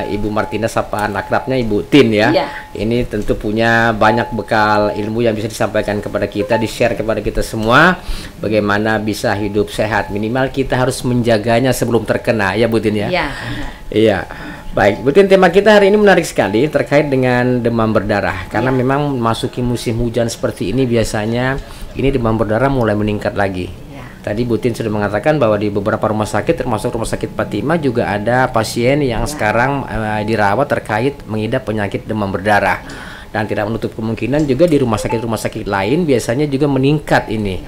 Ibu Martina sapaan akrabnya Ibu Tin ya. Iya. Ini tentu punya banyak bekal ilmu yang bisa disampaikan kepada kita, di-share kepada kita semua bagaimana bisa hidup sehat. Minimal kita harus menjaganya sebelum terkena ya Bu Tin ya. Iya. Iya. Baik, Bu Tin, tema kita hari ini menarik sekali terkait dengan demam berdarah. Karena memang memasuki musim hujan seperti ini biasanya ini demam berdarah mulai meningkat lagi. Tadi Bu Tin sudah mengatakan bahwa di beberapa rumah sakit termasuk Rumah Sakit Fatimah juga ada pasien yang sekarang dirawat terkait mengidap penyakit demam berdarah. Dan tidak menutup kemungkinan juga di rumah sakit lain biasanya juga meningkat ini.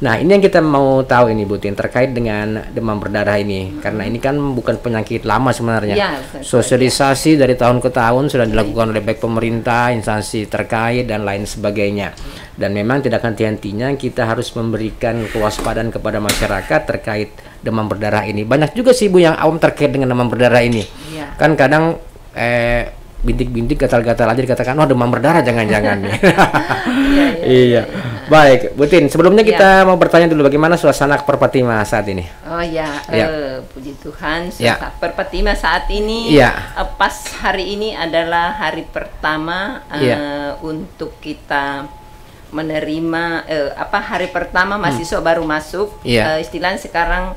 Nah, ini yang kita mau tahu ini Bu Tin terkait dengan demam berdarah ini. Karena ini kan bukan penyakit lama sebenarnya. Ya, sosialisasi dari tahun ke tahun sudah dilakukan oleh baik pemerintah, instansi terkait dan lain sebagainya. Dan memang tidak henti-hentinya kita harus memberikan kewaspadaan kepada masyarakat terkait demam berdarah ini. Banyak juga sih Bu yang awam terkait dengan demam berdarah ini. Ya. Kan kadang bintik-bintik gatal-gatal aja dikatakan, oh demam berdarah jangan-jangan. Iya. Baik, Bu Tin, sebelumnya kita mau bertanya dulu bagaimana suasana Perpatima saat ini? Oh ya, puji Tuhan, Perpatima saat ini pas hari ini adalah hari pertama untuk kita menerima hari pertama mahasiswa baru masuk. Istilahnya sekarang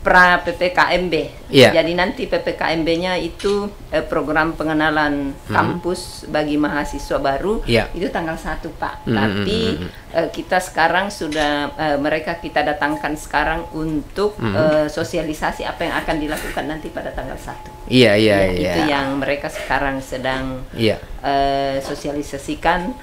pra PPKMB. Jadi nanti PPKMB-nya itu program pengenalan kampus bagi mahasiswa baru itu tanggal 1 Pak. Tapi kita sekarang sudah mereka kita datangkan sekarang untuk sosialisasi apa yang akan dilakukan nanti pada tanggal 1. Itu yang mereka sekarang sedang sosialisasikan.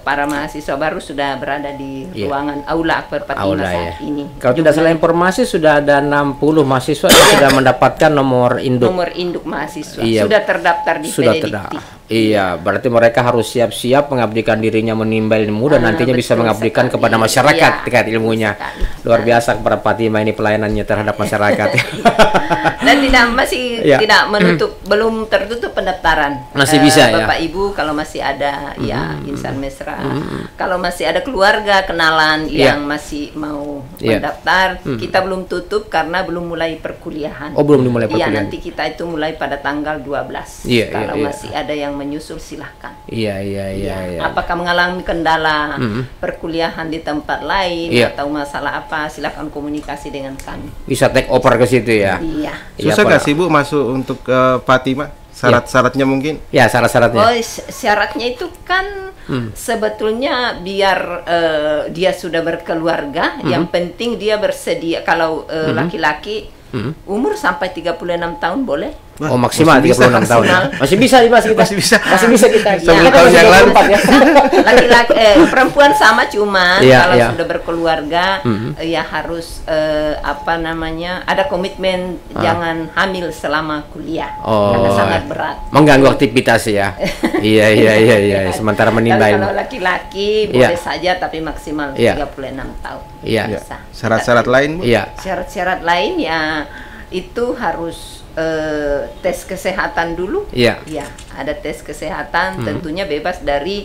Para mahasiswa baru sudah berada di ruangan Aula Akbar Fatimah saat ini. Kalau tidak salah informasi sudah ada 60 mahasiswa yang sudah mendapatkan nomor induk. Nomor induk mahasiswa sudah terdaftar di Benedikti. Iya, berarti mereka harus siap-siap mengabdikan dirinya menimba ilmu dan nantinya bisa mengabdikan kepada masyarakat terkait ilmunya. Luar biasa kepada Fatimah ini pelayanannya terhadap masyarakat. Dan tidak menutup, belum tertutup pendaftaran. Masih bisa Bapak Ibu kalau masih ada insan mesra, kalau masih ada keluarga kenalan yang masih mau mendaftar, kita belum tutup karena belum mulai perkuliahan. Oh, belum dimulai perkuliahan. Iya, nanti kita itu mulai pada tanggal 12. Kalau masih ada yang menyusul silahkan. Apakah mengalami kendala perkuliahan di tempat lain atau masalah apa, silahkan komunikasi dengan kami. Bisa take over ke situ ya. Susah nggak sih Bu masuk untuk Fatimah? Syarat-syaratnya mungkin? Ya, syarat-syaratnya. Oh, syaratnya itu kan sebetulnya biar dia sudah berkeluarga, yang penting dia bersedia. Kalau laki-laki umur sampai 36 tahun boleh. Oh, maksimal 36 tahun. Masih bisa kita. Masih bisa kita. 10 tahun yang lalu. Laki-laki perempuan sama, cuma kalau sudah berkeluarga ya harus ada komitmen jangan hamil selama kuliah. Karena sangat berat. Mengganggu aktivitas ya. Iya. Sementara menimba ilmu. Kalau laki-laki boleh saja tapi maksimal 36 tahun. Syarat-syarat lain, Bu? Syarat-syarat lain ya itu harus tes kesehatan dulu. Ada tes kesehatan, tentunya bebas dari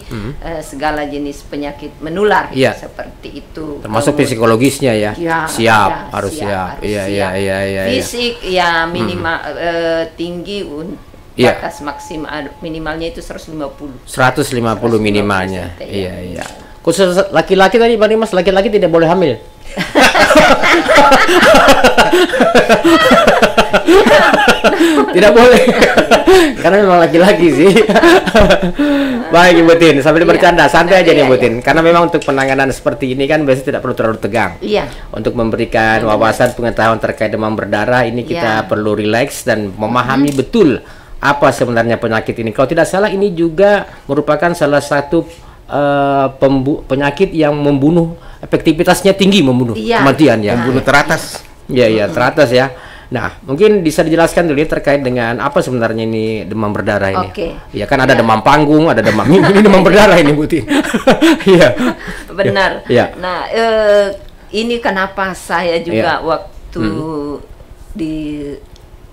segala jenis penyakit menular seperti itu. Termasuk psikologisnya ya. Harus siap. Fisik minimal tinggi batas maksimal minimalnya itu 150. 150 minimalnya. Iya. Khusus laki-laki tadi Pak Dimas, laki-laki tidak boleh hamil. Tidak boleh. Karena memang laki-laki sih. Baik Ibu Tin, sambil bercanda, santai aja nih Bu Tin. Karena memang untuk penanganan seperti ini kan biasanya tidak perlu terlalu tegang. Untuk memberikan wawasan pengetahuan terkait demam berdarah ini kita perlu rileks dan memahami betul apa sebenarnya penyakit ini. Kalau tidak salah ini juga merupakan salah satu penyakit yang membunuh, efektivitasnya tinggi, membunuh kematian ya. Membunuh teratas. Teratas ya. Nah, mungkin bisa dijelaskan dulu ya terkait dengan apa sebenarnya ini demam berdarah ini. Ya kan ada demam panggung, ada demam ini demam berdarah ini Bu Tin. Benar. Nah, ini kenapa saya juga waktu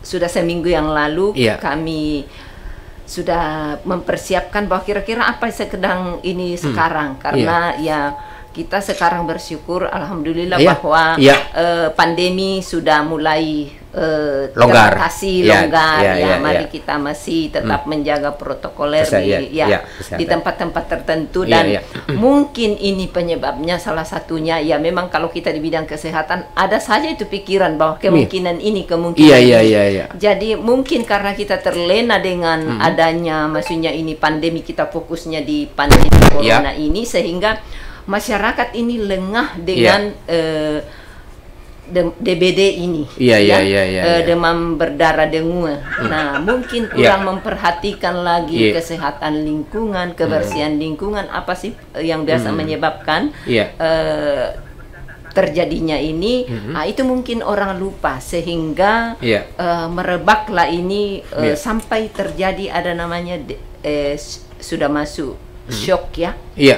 sudah seminggu yang lalu kami sudah mempersiapkan bahwa kira-kira apa yang sedang ini sekarang, karena kita sekarang bersyukur alhamdulillah bahwa pandemi sudah mulai longgar, mari kita masih tetap menjaga protokoler di tempat-tempat tertentu dan mungkin ini penyebabnya salah satunya ya memang kalau kita di bidang kesehatan ada saja itu pikiran bahwa kemungkinan ini jadi mungkin karena kita terlena dengan adanya maksudnya ini pandemi, kita fokusnya di pandemi corona ini sehingga masyarakat ini lengah dengan DBD ini, demam berdarah dengue. Nah, mungkin kurang memperhatikan lagi kesehatan lingkungan, kebersihan lingkungan, apa sih yang biasa menyebabkan terjadinya ini. Nah, itu mungkin orang lupa sehingga merebaklah ini sampai terjadi ada namanya sudah masuk shock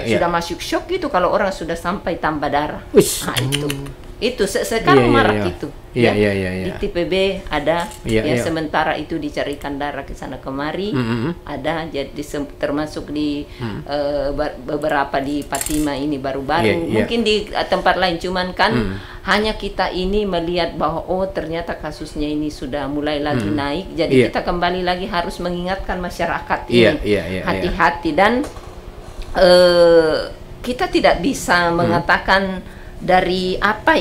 sudah masuk shock itu kalau orang sudah sampai tambah darah. Nah, itu sekarang marak itu di TPB ada sementara itu dicarikan darah ke sana kemari ada jadi termasuk di beberapa di Fatima ini baru-baru mungkin di tempat lain cuman kan hanya kita ini melihat bahwa ternyata kasusnya ini sudah mulai lagi naik jadi kita kembali lagi harus mengingatkan masyarakat ini hati-hati dan kita tidak bisa mengatakan dari apa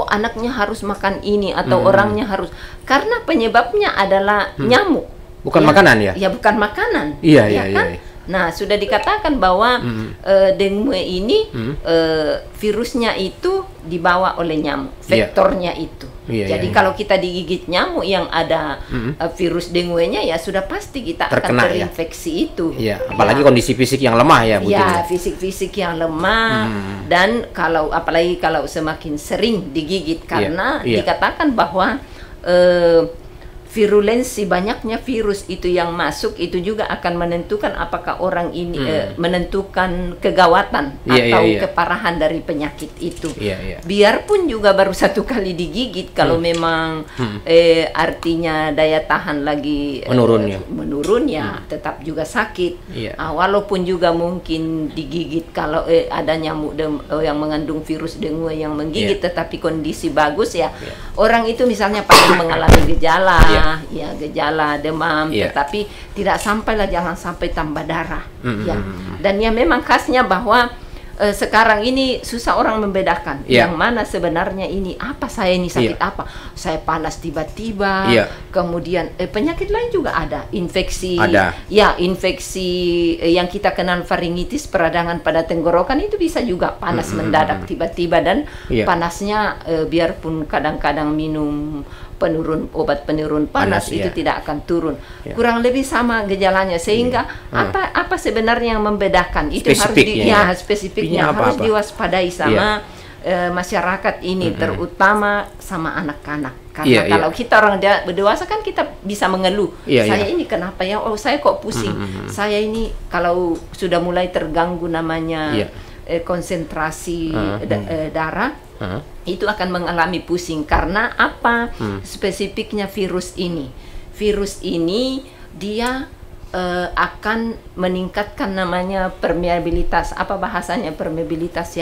anaknya harus makan ini atau orangnya harus karena penyebabnya adalah nyamuk bukan makanan bukan makanan kan? Nah sudah dikatakan bahwa dengue ini virusnya itu dibawa oleh nyamuk vektornya itu jadi kalau kita digigit nyamuk yang ada virus dengue-nya ya sudah pasti kita terkena, akan terinfeksi itu apalagi kondisi fisik yang lemah fisik-fisik yang lemah dan apalagi kalau semakin sering digigit karena dikatakan bahwa virulensi banyaknya virus itu yang masuk itu juga akan menentukan apakah orang ini menentukan kegawatan atau keparahan dari penyakit itu. Biarpun juga baru satu kali digigit kalau memang artinya daya tahan lagi menurun tetap juga sakit. Walaupun juga mungkin digigit kalau ada nyamuk yang mengandung virus dengue yang menggigit tetapi kondisi bagus orang itu misalnya pasti mengalami gejala gejala demam tetapi tidak jangan sampai tambah darah dan memang khasnya bahwa sekarang ini susah orang membedakan yang mana sebenarnya ini apa saya ini sakit apa saya panas tiba-tiba kemudian penyakit lain juga ada infeksi infeksi yang kita kenal faringitis peradangan pada tenggorokan itu bisa juga panas mendadak tiba-tiba dan panasnya biarpun kadang-kadang minum obat penurun panas itu tidak akan turun kurang lebih sama gejalanya sehingga apa sebenarnya yang membedakan itu harus spesifiknya harus diwaspadai sama masyarakat ini terutama sama anak-anak karena kalau kita orang dewasa kan kita bisa mengeluh saya ini kenapa saya kok pusing saya ini kalau sudah mulai terganggu namanya konsentrasi darah itu akan mengalami pusing karena apa spesifiknya virus ini dia akan meningkatkan namanya permeabilitas apa bahasanya permeabilitas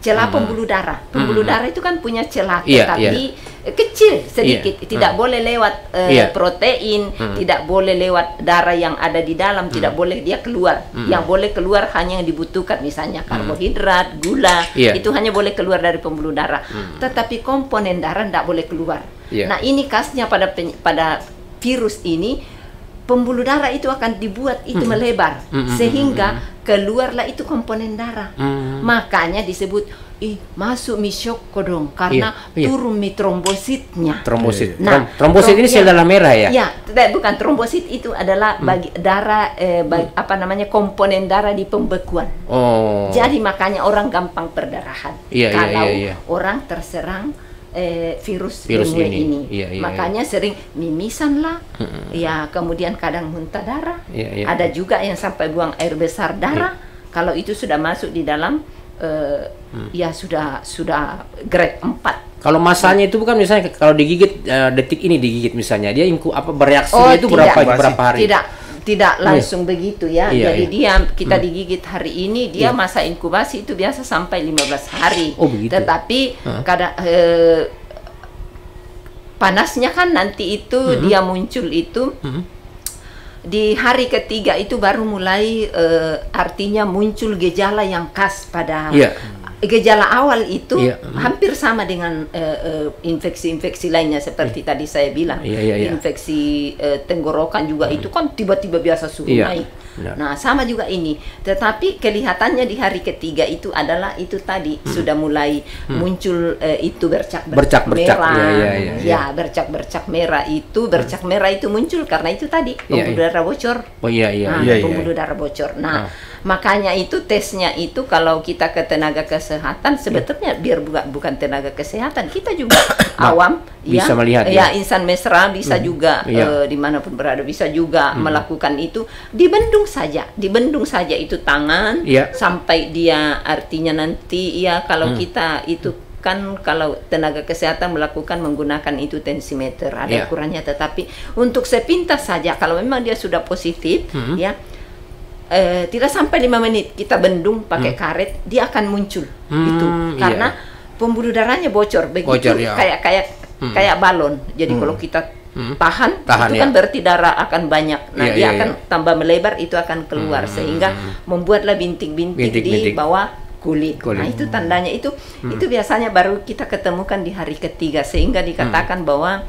celah pembuluh darah darah itu kan punya celah tetapi kecil sedikit tidak boleh lewat protein tidak boleh lewat darah yang ada di dalam tidak boleh dia keluar yang boleh keluar hanya yang dibutuhkan misalnya karbohidrat gula itu hanya boleh keluar dari pembuluh darah tetapi komponen darah tidak boleh keluar nah ini khasnya pada virus ini pembuluh darah itu akan dibuat itu melebar sehingga keluarlah itu komponen darah makanya disebut masuk shock kodong karena turun trombositnya trombosit ini sel darah merah bukan trombosit itu adalah bagi darah komponen darah di pembekuan jadi makanya orang gampang perdarahan kalau orang terserang virus ini. Makanya sering mimisan lah kemudian kadang muntah darah ada juga yang sampai buang air besar darah kalau itu sudah masuk di dalam sudah grade 4 kalau masanya itu bukan misalnya kalau digigit detik ini digigit misalnya dia bereaksinya itu berapa hari tidak langsung begitu jadi kita digigit hari ini dia masa inkubasi itu biasa sampai 15 hari tetapi kadang panasnya kan nanti itu dia muncul itu di hari ketiga itu baru mulai artinya muncul gejala yang khas pada gejala awal itu hampir sama dengan infeksi-infeksi lainnya seperti tadi saya bilang, infeksi tenggorokan juga itu kan tiba-tiba biasa suhu naik. Nah, sama juga ini. Tetapi kelihatannya di hari ketiga itu adalah itu tadi sudah mulai muncul itu bercak-bercak merah. Bercak-bercak merah itu merah itu muncul karena itu tadi pembuluh darah bocor. Pembuluh darah bocor. Nah, makanya itu tesnya itu kalau kita ke tenaga kesehatan sebetulnya biar bukan tenaga kesehatan, kita juga awam bisa melihat insan mesra bisa juga dimanapun berada bisa juga melakukan itu di bendung saja itu tangan sampai dia artinya nanti kalau kita itu kan kalau tenaga kesehatan melakukan menggunakan itu tensimeter ada ukurannya, tetapi untuk sepintas saja kalau memang dia sudah positif tidak sampai 5 menit kita bendung pakai karet dia akan muncul itu karena pembuluh darahnya bocor begitu kayak balon. Jadi kalau kita tahan itu kan berarti darah akan banyak. Nah, dia akan tambah melebar, itu akan keluar sehingga membuatlah bintik-bintik di bawah kulit. Nah, itu tandanya itu biasanya baru kita ketemukan di hari ketiga sehingga dikatakan bahwa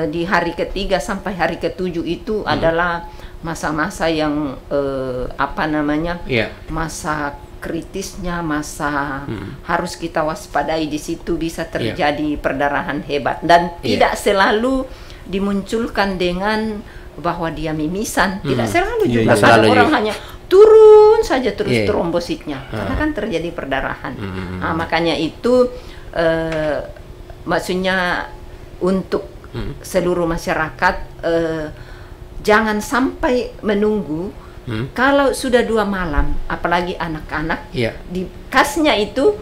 di hari ketiga sampai hari ketujuh itu adalah masa-masa yang masa kritisnya, masa harus kita waspadai. Di situ bisa terjadi perdarahan hebat dan tidak selalu dimunculkan dengan bahwa dia mimisan, tidak selalu juga kadang orang hanya turun saja terus trombositnya karena kan terjadi perdarahan. Nah, makanya itu maksudnya untuk seluruh masyarakat jangan sampai menunggu kalau sudah 2 malam, apalagi anak-anak dikasnya itu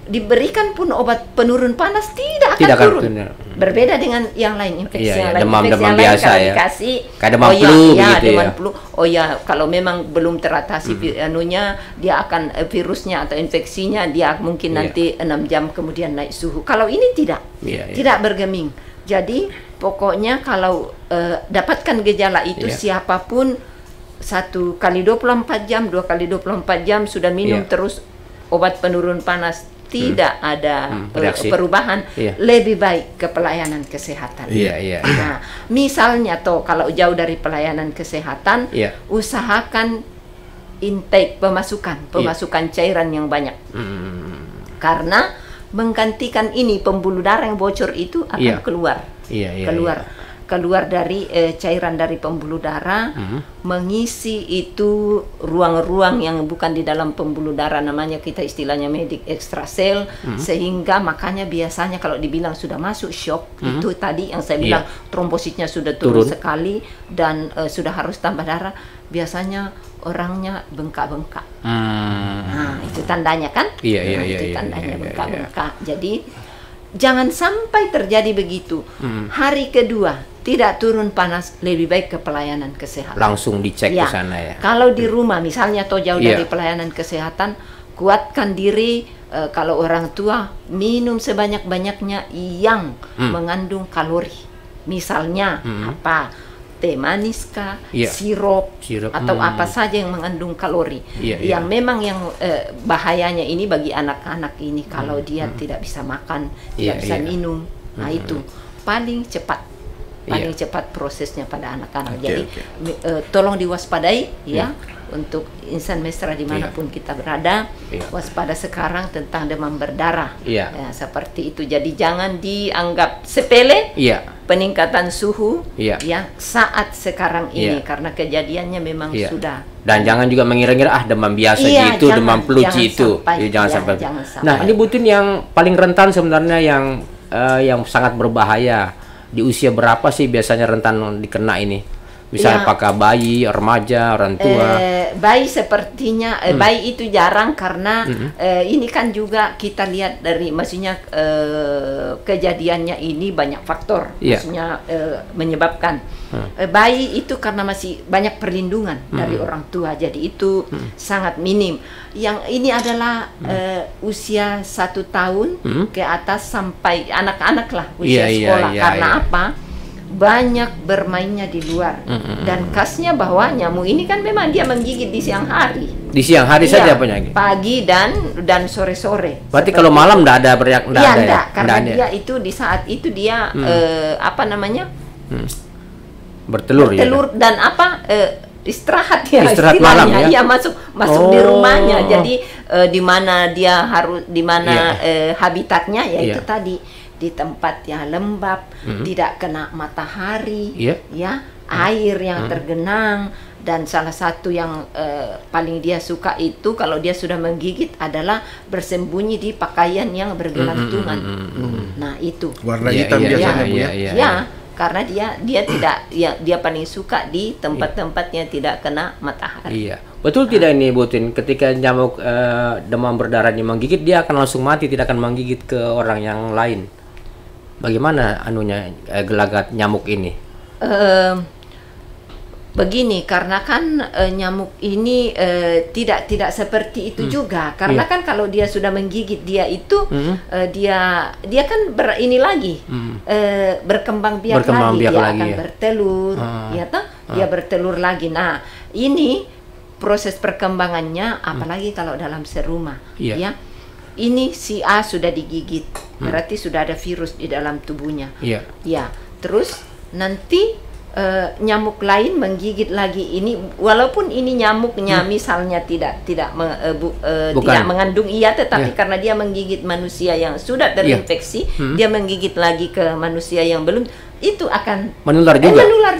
diberikan pun obat penurun panas tidak akan turun. Berbeda dengan yang lain, infeksi yang lain. Demam biasa kalau dikasih kayak demam flu flu. Kalau memang belum teratasi anunya, dia akan virusnya atau infeksinya dia mungkin nanti 6 jam kemudian naik suhu. Kalau ini tidak bergeming. Jadi pokoknya kalau dapatkan gejala itu siapapun 1 kali 24 jam, 2 kali 24 jam sudah minum terus obat penurun panas tidak ada perubahan, lebih baik ke pelayanan kesehatan. Nah, misalnya kalau jauh dari pelayanan kesehatan, usahakan intake pemasukan cairan yang banyak. Karena menggantikan ini pembuluh darah yang bocor itu akan keluar dari cairan dari pembuluh darah, mengisi itu ruang-ruang yang bukan di dalam pembuluh darah, namanya kita istilahnya medik ekstrasel, sehingga makanya biasanya kalau dibilang sudah masuk shock, itu tadi yang saya bilang trombositnya sudah turun sekali dan sudah harus tambah darah, biasanya orangnya bengkak-bengkak. Nah, itu tandanya kan? Itu tandanya bengkak-bengkak. Jadi jangan sampai terjadi begitu. Hari kedua tidak turun panas, lebih baik ke pelayanan kesehatan. Langsung dicek ke sana ya. Kalau di rumah misalnya atau jauh dari pelayanan kesehatan, kuatkan diri. Kalau orang tua minum sebanyak-banyaknya yang mengandung kalori. Misalnya teh manis kah, sirup atau apa saja yang mengandung kalori. Yang memang yang bahayanya ini bagi anak-anak ini kalau dia tidak bisa makan, tidak bisa minum. Nah, itu paling cepat prosesnya pada anak-anak. Jadi tolong diwaspadai untuk insan mesra dimanapun kita berada, waspada sekarang tentang demam berdarah. Seperti itu. Jadi jangan dianggap sepele peningkatan suhu saat sekarang ini karena kejadiannya memang sudah. Dan jangan juga mengira-ngira demam biasa gitu, demam flu itu. Jangan sampai. Nah, ini Butin yang paling rentan sebenarnya yang sangat berbahaya. Di usia berapa sih biasanya rentan dikena ini? Misalnya apakah bayi, remaja, orang tua? Bayi sepertinya bayi itu jarang karena ini kan juga kita lihat dari maksudnya kejadiannya ini banyak faktor maksudnya menyebabkan bayi itu karena masih banyak perlindungan dari orang tua, jadi itu sangat minim. Yang ini adalah usia 1 tahun ke atas sampai anak-anak lah usia sekolah. Karena apa? Banyak bermainnya di luar dan khasnya bahwa nyamuk ini kan memang dia menggigit di siang hari. Di siang hari saja penyakit. Pagi dan sore-sore. Berarti kalau malam enggak ada karena dia itu di saat itu dia apa namanya? Bertelur dan istirahat ya, istirahat malam ya. Dia masuk di rumahnya. Jadi di mana dia harus habitatnya yaitu tadi di tempat yang lembab, tidak kena matahari, ya, air yang tergenang, dan salah satu yang paling dia suka itu kalau dia sudah menggigit adalah bersembunyi di pakaian yang bergelantungan. Nah, itu. Warna hitam biasanya, Bu ya. Ya, karena dia paling suka di tempat-tempat yang tidak kena matahari. Iya. Betul tidak ini Bu Tin, ketika nyamuk demam berdarah ini menggigit, dia akan langsung mati, tidak akan menggigit ke orang yang lain. Bagaimana gelagat nyamuk ini? Begini, karena kan nyamuk ini tidak seperti itu juga. Karena kan kalau dia sudah menggigit dia itu dia kan berkembang biak lagi. Dia akan bertelur, dia bertelur lagi. Nah, ini proses perkembangannya, apalagi kalau dalam serumah, ya. Ini si A sudah digigit, berarti sudah ada virus di dalam tubuhnya. Ya, terus nanti nyamuk lain menggigit lagi ini, walaupun ini nyamuknya misalnya tidak mengandung tetapi karena dia menggigit manusia yang sudah terinfeksi, dia menggigit lagi ke manusia yang belum, itu akan menular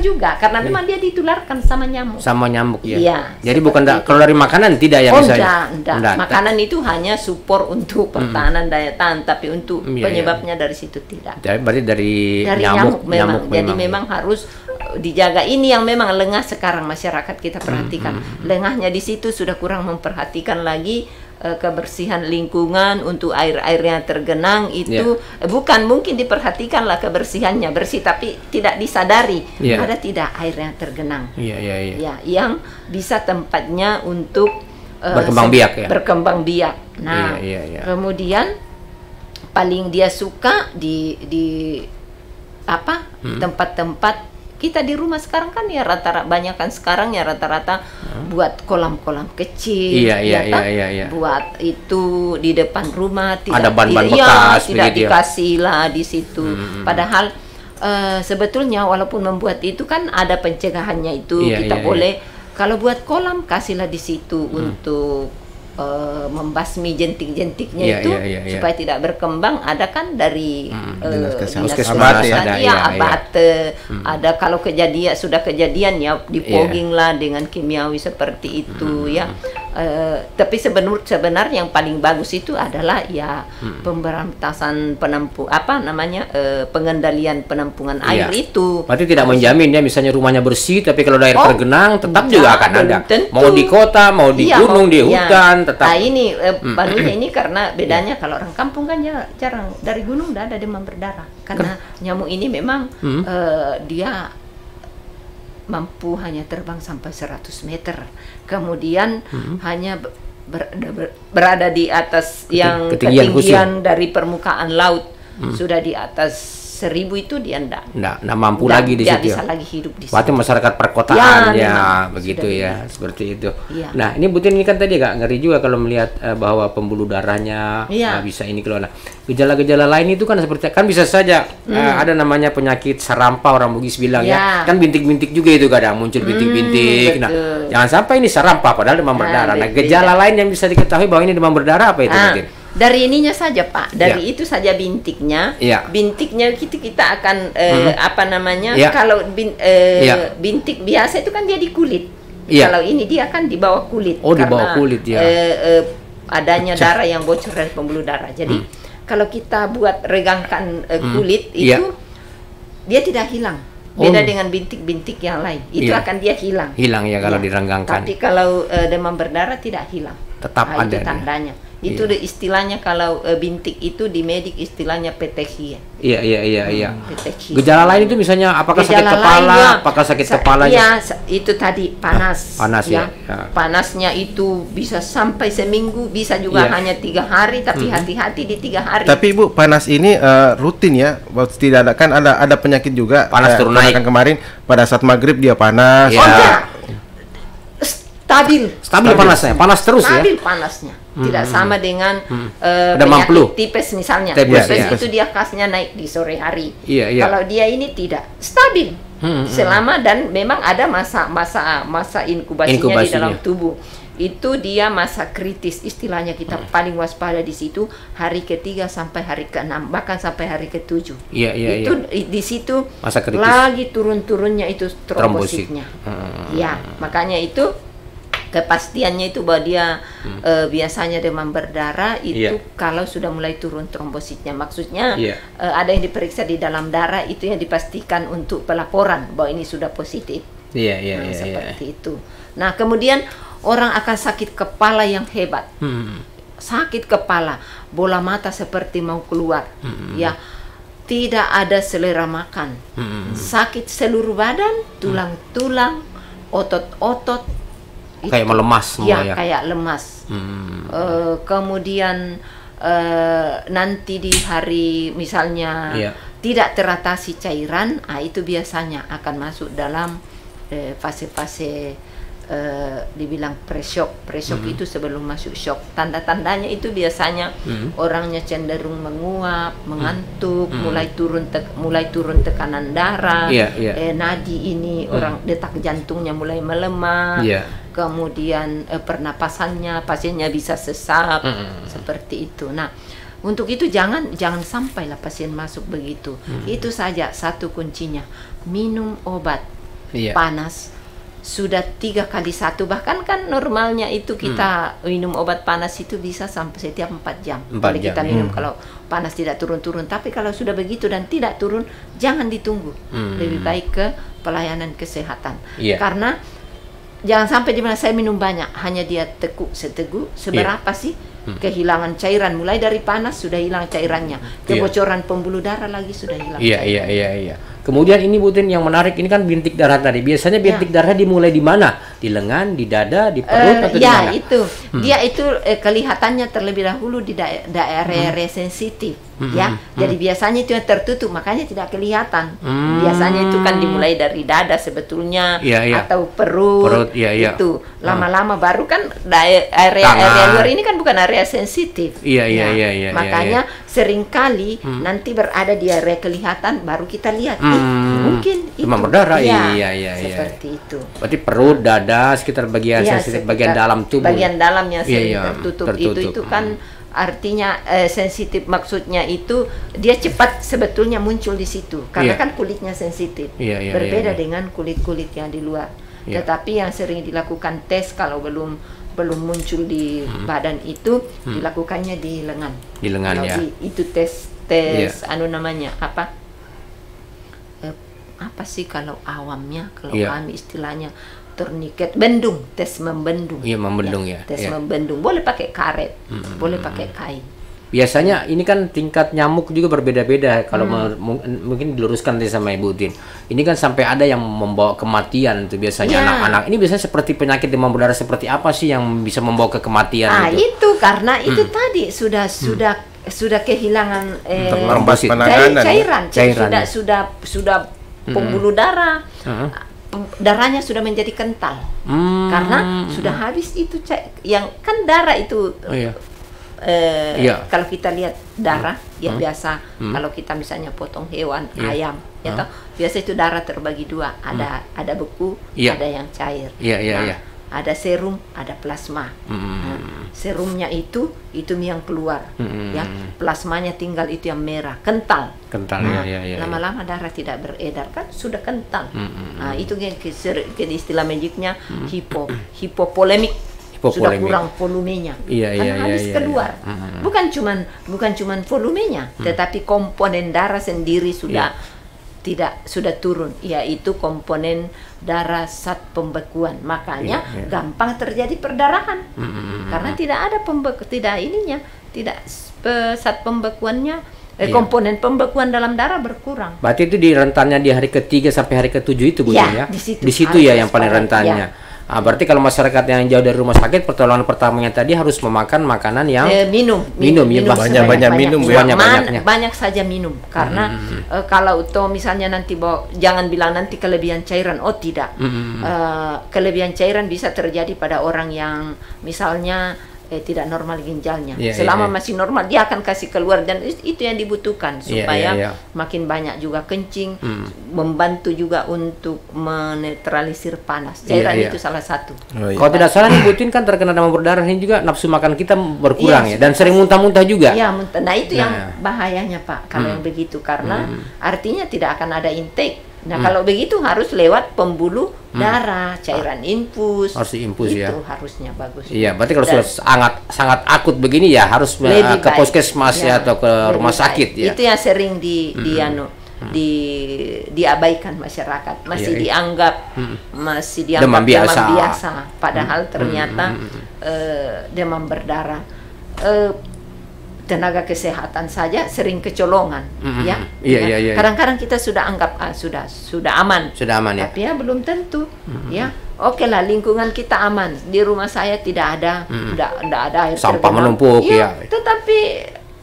juga karena memang dia ditularkan sama nyamuk. Ya. Jadi bukan kalau dari makanan tidak ya misalnya. Enggak. Makanan itu hanya support untuk pertahanan daya tahan, tapi untuk penyebabnya dari situ tidak. Berarti dari nyamuk memang. Jadi memang harus dijaga. Ini yang memang lengah sekarang masyarakat kita perhatikan. Lengahnya di situ, sudah kurang memperhatikan lagi kebersihan lingkungan untuk air-air yang tergenang itu. Bukan mungkin diperhatikanlah kebersihannya bersih, tapi tidak disadari ada tidak air yang tergenang. Ya, yang bisa tempatnya untuk berkembang biak. Nah, kemudian paling dia suka di tempat-tempat kita di rumah sekarang kan ya rata-rata buat kolam-kolam kecil, buat itu di depan rumah, ada ban-ban bekas, tidak dikasih lah di situ. Padahal sebetulnya walaupun membuat itu kan ada pencegahannya itu, kita boleh kalau buat kolam kasihlah di situ untuk membasmi jentik-jentiknya itu supaya tidak berkembang. Ada kan dari dinas kesehatan, abate, ada kalau sudah kejadian ya dipogging lah dengan kimiawi seperti itu ya. Tapi sebenarnya yang paling bagus itu adalah ya pemberantasan pengendalian penampungan air itu. Berarti tidak menjamin ya, misalnya rumahnya bersih tapi kalau daerah tergenang tetap juga akan ada. Mau di kota, mau di gunung, di hutan tetap. Nah, ini barunya ini karena bedanya kalau orang kampung kan jarang, dari gunung udah ada demam berdarah karena nyamuk ini memang dia mampu hanya terbang sampai 100 meter, kemudian hanya berada di atas yang ketinggian dari permukaan laut. Sudah di atas 1000 itu dia enggak mampu lagi di situ. Bisa lagi hidup di situ. Berarti masyarakat perkotaan begitu ya, seperti itu. Nah, ini Bu Tin, ini kan tadi agak ngeri juga kalau melihat bahwa pembuluh darahnya bisa ini keluar. Nah, gejala-gejala lain itu kan seperti bisa saja ada namanya penyakit serampah, orang Bugis bilang ya. Kan bintik-bintik juga itu kadang muncul bintik-bintik. Nah, jangan sampai ini serampah padahal demam berdarah. Nah, gejala lain yang bisa diketahui bahwa ini demam berdarah apa itu mungkin? Dari ininya saja Pak, dari itu saja bintiknya. Bintiknya kita akan kalau bintik biasa itu kan dia di kulit. Kalau ini dia kan di bawah kulit. Di bawah kulit ya. Adanya darah yang bocor dari pembuluh darah. Jadi kalau kita buat regangkan kulit itu dia tidak hilang. Beda dengan bintik-bintik yang lain. Itu akan dia hilang. Hilang ya kalau direnggangkan. Tapi kalau demam berdarah tidak hilang. Tetap ada. Itu tandanya. Itu istilahnya kalau bintik itu di medik istilahnya petechia. Iya. Gejala lain itu misalnya apakah sakit kepala, apakah sakit kepala? Iya, itu tadi panas. Panas ya. Panasnya itu bisa sampai seminggu, bisa juga hanya 3 hari, tapi hati-hati di 3 hari. Tapi Ibu, panas ini rutin ya? Tidak ada, kan ada penyakit juga. Panas turun naik. Kan kemarin pada saat maghrib dia panas. Stabil panasnya, panas terus stabil panasnya. Tidak sama dengan penyakit tipes misalnya. Tipes itu dia khasnya naik di sore hari. Iya. Kalau dia ini tidak stabil selama, dan memang ada masa inkubasinya di dalam tubuh. Itu dia masa kritis, istilahnya kita paling waspada di situ hari ke-3 sampai hari ke-6, bahkan sampai hari ke-7. Itu di situ masa kritis. Lagi turun-turunnya itu trombositnya. Ya, makanya itu kepastiannya itu bahwa dia biasanya demam berdarah itu kalau sudah mulai turun trombositnya. Maksudnya ada yang diperiksa di dalam darah, itu yang dipastikan untuk pelaporan bahwa ini sudah positif. Seperti itu. Nah, kemudian orang akan sakit kepala yang hebat. Sakit kepala, bola mata seperti mau keluar. Ya, tidak ada selera makan. Sakit seluruh badan, tulang-tulang, otot-otot. Kayak melemas semua ya. Kayak lemas. Kemudian nanti di hari misalnya tidak teratasi cairan, itu biasanya akan masuk dalam fase-fase dibilang pre-shock. Pre-shock itu sebelum masuk shock. Tanda-tandanya itu biasanya orangnya cenderung menguap, mengantuk, mulai turun tekanan darah, nadi ini orang detak jantungnya mulai melemah. Kemudian pernapasannya pasiennya bisa sesak, seperti itu. Nah, untuk itu jangan sampailah pasien masuk begitu. Itu saja satu kuncinya. Minum obat panas sudah 3 kali 1. Bahkan kan normalnya itu kita minum obat panas itu bisa sampai setiap 4 jam. Boleh kita minum kalau panas tidak turun-turun. Tapi kalau sudah begitu dan tidak turun, jangan ditunggu. Lebih baik ke pelayanan kesehatan. Karena jangan sampai dimana saya minum banyak, hanya dia teguk seteguk, seberapa sih kehilangan cairan, mulai dari panas sudah hilang cairannya, kebocoran pembuluh darah lagi sudah hilang. Iya. Kemudian ini Bu Tin yang menarik, ini kan bintik darah tadi. Biasanya bintik darah dimulai di mana? Di lengan, di dada, di perut atau di mana? Itu. Dia itu kelihatannya terlebih dahulu di daerah sensitif. Jadi biasanya itu yang tertutup, makanya tidak kelihatan. Biasanya itu kan dimulai dari dada sebetulnya, atau perut. Itu lama-lama baru kan area luar ini kan bukan area sensitif. Makanya seringkali nanti berada di area kelihatan, baru kita lihat mungkin itu demam berdarah. Seperti itu. Berarti perut, dada, sekitar bagian sensitif, bagian dalam tubuh. Bagian dalam yang sering tertutup. Itu kan artinya sensitif, maksudnya itu dia cepat sebetulnya muncul di situ karena kan kulitnya sensitif. Berbeda dengan kulit-kulit yang di luar. Tetapi yang sering dilakukan tes kalau belum muncul di badan itu dilakukannya di lengan. Di lengan itu tes namanya apa sih kalau awamnya, kalau kami istilahnya tourniquet, tes membendung. Membendung tes membendung. Boleh pakai karet, boleh pakai kain. Biasanya ini kan tingkat nyamuk juga berbeda-beda. Kalau mungkin diluruskan sama Ibu Tin, ini kan sampai ada yang membawa kematian itu biasanya anak-anak. Ini biasanya seperti penyakit demam berdarah seperti apa sih yang bisa membawa ke kematian? Itu karena itu tadi sudah kehilangan cairan. Sudah pembuluh darah. Darahnya sudah menjadi kental karena sudah habis itu yang kan darah itu. Kalau kita lihat darah biasa kalau kita misalnya potong hewan ayam biasa itu darah terbagi 2, ada beku, ada yang cair. Ada serum, ada plasma. Serumnya itu yang keluar, plasmanya tinggal itu yang merah, kental. Lama-lama darah tidak beredar kan sudah kental. Itu istilah magicnya hipopolemik. Sudah kurang volumenya, karena habis keluar. Bukan cuman volumenya, tetapi komponen darah sendiri sudah sudah turun, yaitu komponen darah zat pembekuan. Makanya gampang terjadi perdarahan karena tidak ada zat pembekuannya, komponen pembekuan dalam darah berkurang. Berarti itu di rentannya di hari ke-3 sampai hari ke-7 itu Bu ya? Di situ ya yang paling rentannya. Nah, berarti kalau masyarakat yang jauh dari rumah sakit, pertolongan pertamanya tadi harus memakan makanan yang minum banyak minum, banyak saja minum. Karena kalau misalnya nanti jangan bilang nanti kelebihan cairan, tidak. Kelebihan cairan bisa terjadi pada orang yang misalnya tidak normal ginjalnya. Selama masih normal dia akan kasih keluar, dan itu yang dibutuhkan supaya makin banyak juga kencing, membantu juga untuk menetralisir panas. Cairan itu salah satu. Kalau tidak salah nih Butin kan terkena demam berdarah ini juga nafsu makan kita berkurang dan sering muntah-muntah juga. Iya, muntah. Nah, itu yang bahayanya Pak kalau yang begitu, karena artinya tidak akan ada intake. Nah, kalau begitu harus lewat pembuluh darah, cairan infus. Harus diinfus itu ya. Harusnya bagus. Iya, berarti kalau sudah sangat akut begini ya harus ke puskesmas atau ke rumah sakit ya. Itu yang sering diabaikan masyarakat. Masih dianggap demam biasa. Padahal ternyata demam berdarah. Tenaga kesehatan saja sering kecolongan, Iya. Kadang-kadang kita sudah anggap sudah aman, ya. Tapi belum tentu, ya. Oke lah, lingkungan kita aman. Di rumah saya tidak ada, tidak ada air sampah menumpuk, Tetapi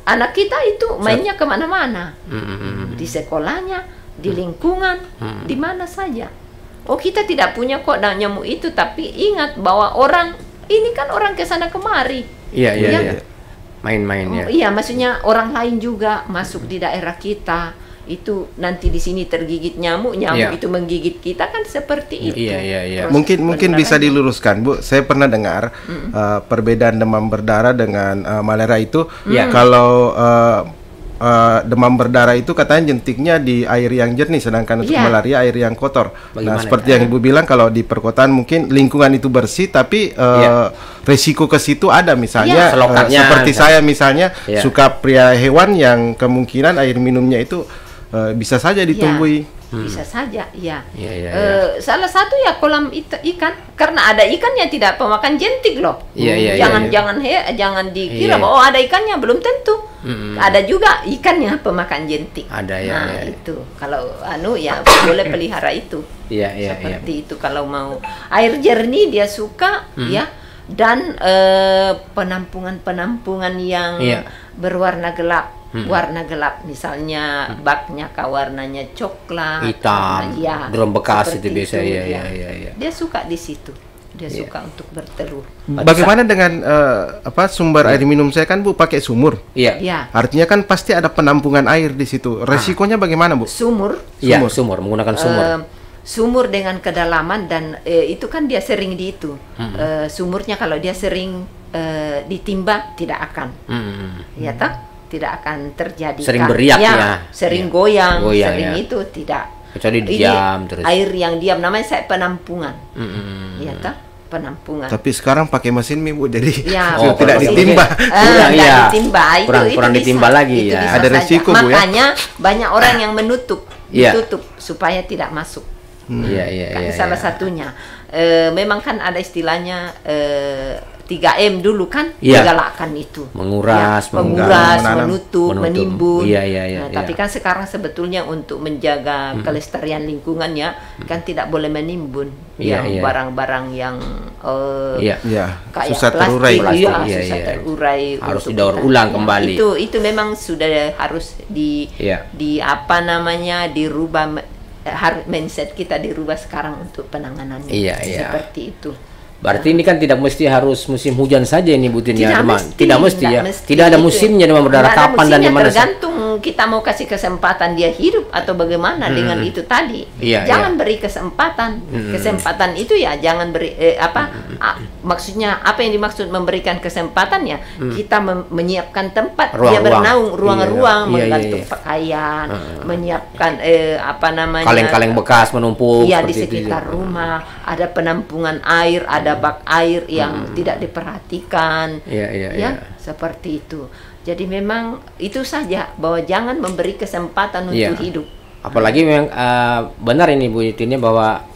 anak kita itu mainnya kemana-mana, di sekolahnya, di lingkungan, di mana saja. Kita tidak punya kok nyamuk itu, tapi ingat bahwa orang ini kan orang kesana kemari, Iya. Main-main ya. Iya, maksudnya orang lain juga masuk di daerah kita. Itu nanti di sini tergigit nyamuk itu menggigit kita, kan seperti itu. Iya. Mungkin bisa diluruskan, Bu. Saya pernah dengar perbedaan demam berdarah dengan malaria itu. Kalau demam berdarah itu katanya jentiknya di air yang jernih, sedangkan untuk malaria air yang kotor. Bagaimana, seperti yang Ibu bilang, kalau di perkotaan mungkin lingkungan itu bersih, tapi resiko ke situ ada, misalnya seperti saya misalnya suka pria hewan yang kemungkinan air minumnya itu bisa saja ditumbuhi. Bisa saja, salah satu kolam ikan, karena ada ikan yang tidak pemakan jentik loh. Jangan dikira bahwa ada ikannya, belum tentu. Ada juga ikannya pemakan jentik. Ada itu kalau boleh pelihara itu. Seperti itu kalau mau air jernih dia suka, dan penampungan yang berwarna gelap. Warna gelap, misalnya baknya warnanya coklat, hitam, drum bekas itu biasa. Dia suka di situ. Dia suka untuk bertelur. Bagaimana dengan sumber air minum saya kan Bu pakai sumur. Artinya kan pasti ada penampungan air di situ. Resikonya bagaimana Bu? Sumur menggunakan sumur. Sumur dengan kedalaman, dan itu kan dia sering di itu. Sumurnya kalau dia sering ditimba tidak akan. Tidak akan terjadi. Sering beriak sering goyang, sering itu tidak. Kecuali diam terus. Air yang diam namanya penampungan. Penampungan. Tapi sekarang pakai mesin Bu, jadi tidak ditimba. Kurang ditimba lagi. Ada resiko Bu ya. Makanya banyak orang yang ditutup supaya tidak masuk. Salah satunya. Memang kan ada istilahnya 3M dulu kan, digalakkan itu. Menguras, menutup, menimbun. Tapi kan sekarang sebetulnya untuk menjaga kelestarian lingkungannya kan tidak boleh menimbun barang-barang yang kayak susah plastik, terurai. terurai. Harus didaur ulang kembali. Itu memang sudah harus dirubah, mindset kita dirubah sekarang untuk penanganannya. Seperti itu. Berarti ini kan tidak mesti harus musim hujan saja ini Butin ya, teman. Tidak mesti. Tidak ada musimnya demam berdarah, kapan dan di mana. Tergantung kita mau kasih kesempatan dia hidup atau bagaimana dengan itu tadi. Jangan beri kesempatan. Kesempatan itu jangan beri maksudnya apa yang dimaksud memberikan kesempatan kita menyiapkan tempat dia bernaung, ruang-ruang, menggantung pakaian, menyiapkan kaleng-kaleng bekas menumpuk di sekitar rumah, ada penampungan air, ada bak air yang tidak diperhatikan, seperti itu. Jadi memang itu saja, bahwa jangan memberi kesempatan untuk hidup. Apalagi memang benar ini Bu Yutinnya bahwa